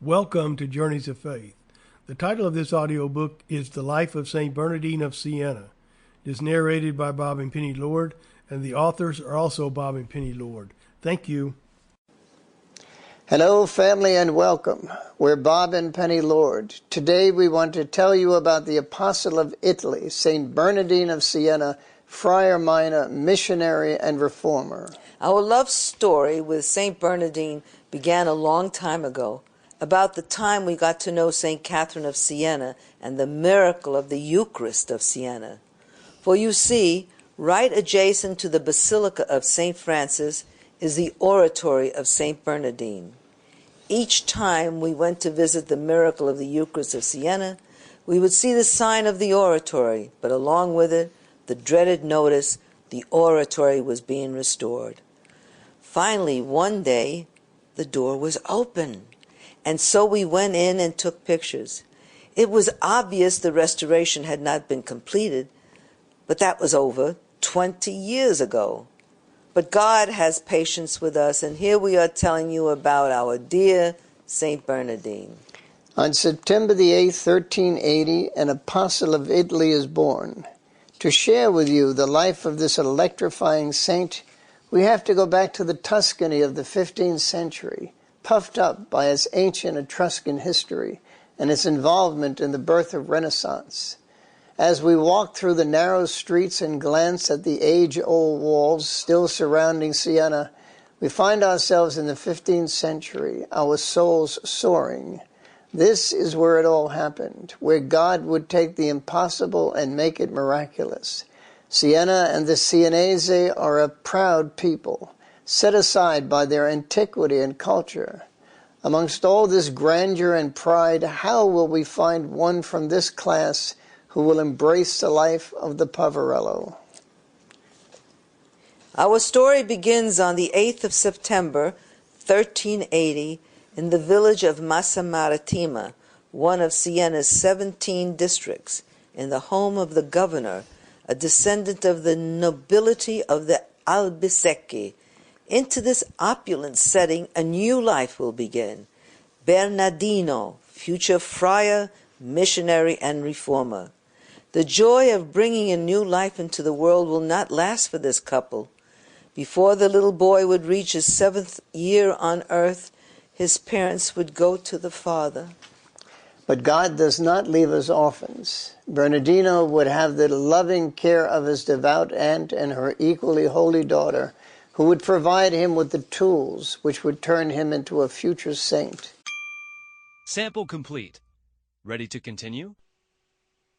Welcome to Journeys of Faith. The title of this audiobook is The Life of Saint Bernardine of Siena. It is narrated by Bob and Penny Lord, and the authors are also Bob and Penny Lord. Thank you. Hello, family, and welcome. We're Bob and Penny Lord. Today we want to tell you about the Apostle of Italy, Saint Bernardine of Siena, Friar Minor, Missionary, and Reformer. Our love story with Saint Bernardine began a long time ago, about the time we got to know Saint Catherine of Siena and the miracle of the Eucharist of Siena. For you see, right adjacent to the Basilica of Saint Francis is the Oratory of Saint Bernardine. Each time we went to visit the miracle of the Eucharist of Siena, we would see the sign of the Oratory, but along with it, the dreaded notice the Oratory was being restored. Finally, one day, the door was open, and so we went in and took pictures. It was obvious the restoration had not been completed, but that was over 20 years ago. But God has patience with us, and here we are telling you about our dear Saint Bernardine. On September the 8th, 1380, an apostle of Italy is born. To share with you the life of this electrifying saint, we have to go back to the Tuscany of the 15th century, puffed up by its ancient Etruscan history and its involvement in the birth of Renaissance. As we walk through the narrow streets and glance at the age-old walls still surrounding Siena, we find ourselves in the 15th century, our souls soaring. This is where it all happened, where God would take the impossible and make it miraculous. Siena and the Sienese are a proud people, set aside by their antiquity and culture. Amongst all this grandeur and pride, how will we find one from this class who will embrace the life of the Poverello? Our story begins on the 8th of September, 1380, in the village of Massa Marittima, one of Siena's 17 districts, in the home of the governor, a descendant of the nobility of the Albisecchi. Into this opulent setting, a new life will begin. Bernardino, future friar, missionary, and reformer. The joy of bringing a new life into the world will not last for this couple. Before the little boy would reach his 7th year on earth, his parents would go to the Father. But God does not leave us orphans. Bernardino would have the loving care of his devout aunt and her equally holy daughter, who would provide him with the tools which would turn him into a future saint. Sample complete. Ready to continue?